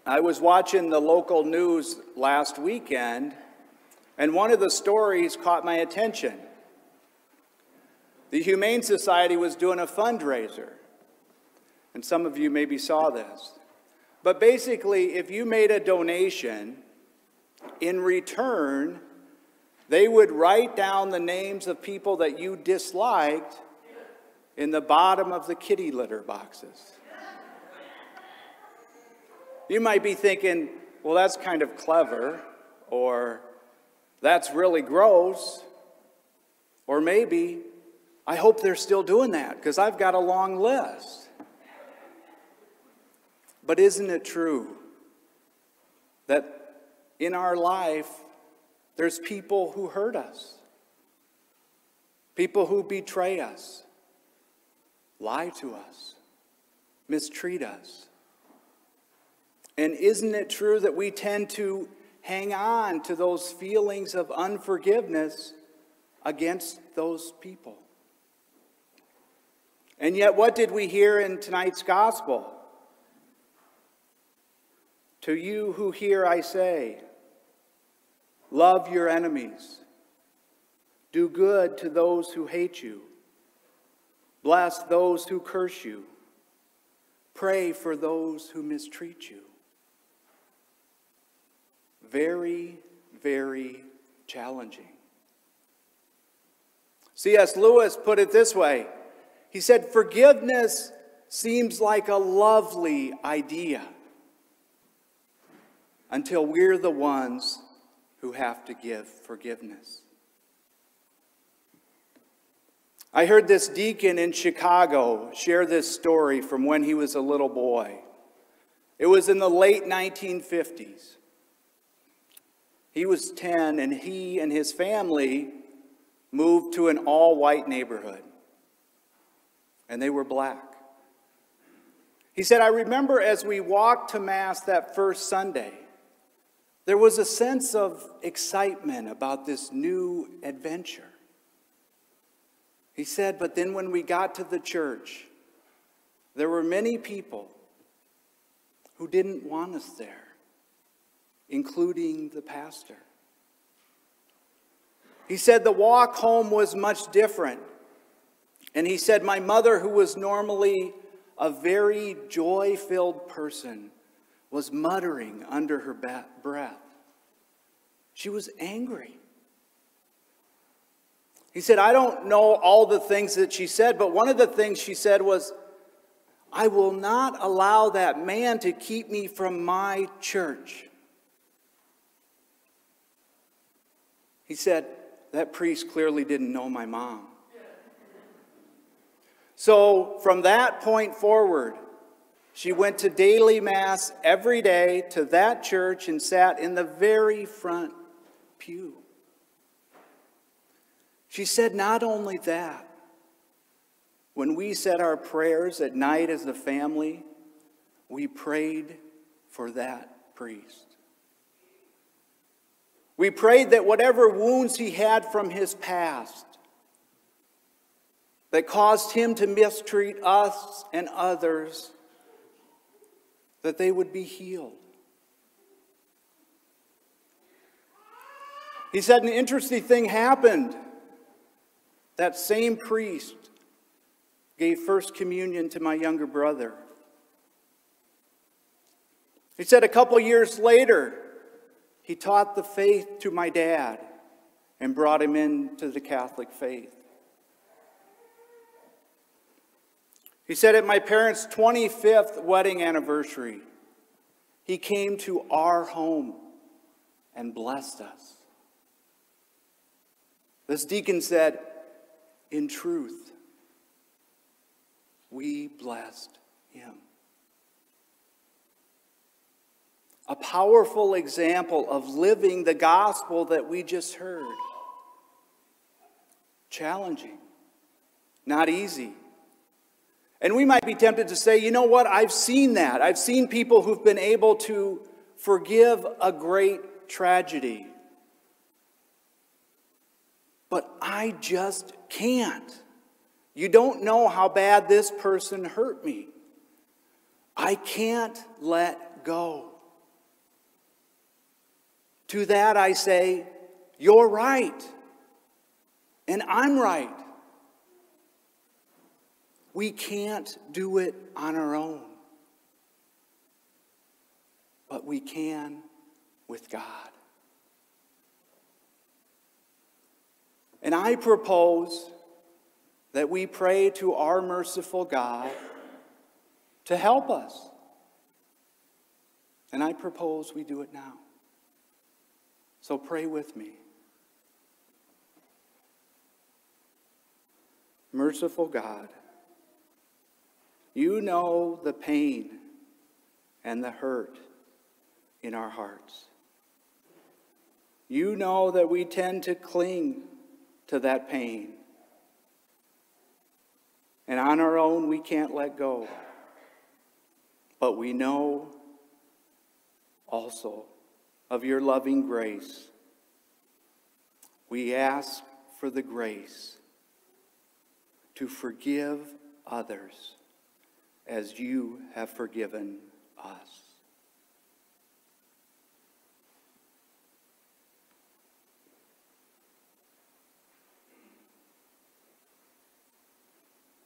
I was watching the local news last weekend, and one of the stories caught my attention. The Humane Society was doing a fundraiser, and some of you maybe saw this. But basically, if you made a donation, in return, they would write down the names of people that you disliked in the bottom of the kitty litter boxes. You might be thinking, well, that's kind of clever, or that's really gross, or maybe, I hope they're still doing that because I've got a long list. But isn't it true that in our life, there's people who hurt us, people who betray us, lie to us, mistreat us? And isn't it true that we tend to hang on to those feelings of unforgiveness against those people? And yet, what did we hear in tonight's gospel? To you who hear, I say, love your enemies. Do good to those who hate you. Bless those who curse you. Pray for those who mistreat you. Very, very challenging. C.S. Lewis put it this way. He said, forgiveness seems like a lovely idea until we're the ones who have to give forgiveness. I heard this deacon in Chicago share this story from when he was a little boy. It was in the late 1950s. He was 10, and he and his family moved to an all-white neighborhood. And they were black. He said, I remember as we walked to Mass that first Sunday, there was a sense of excitement about this new adventure. He said, but then when we got to the church, there were many people who didn't want us there, including the pastor. He said the walk home was much different. And he said, my mother, who was normally a very joy-filled person, was muttering under her breath. She was angry. He said, I don't know all the things that she said, but one of the things she said was, I will not allow that man to keep me from my church. He said, that priest clearly didn't know my mom. So from that point forward, she went to daily Mass every day to that church and sat in the very front pew. She said not only that, when we said our prayers at night as a family, we prayed for that priest. We prayed that whatever wounds he had from his past that caused him to mistreat us and others, that they would be healed. He said an interesting thing happened. That same priest gave First Communion to my younger brother. He said a couple years later, he taught the faith to my dad and brought him into the Catholic faith. He said at my parents' 25th wedding anniversary, he came to our home and blessed us. This deacon said, in truth, we blessed him. A powerful example of living the gospel that we just heard. Challenging, not easy. And we might be tempted to say, you know what, I've seen that. I've seen people who've been able to forgive a great tragedy. But I just can't. You don't know how bad this person hurt me. I can't let go. To that I say, you're right, and I'm right. We can't do it on our own, but we can with God. And I propose that we pray to our merciful God to help us. And I propose we do it now. So pray with me. Merciful God, you know the pain and the hurt in our hearts. You know that we tend to cling to that pain. And on our own, we can't let go. But we know also of your loving grace. We ask for the grace to forgive others as you have forgiven us.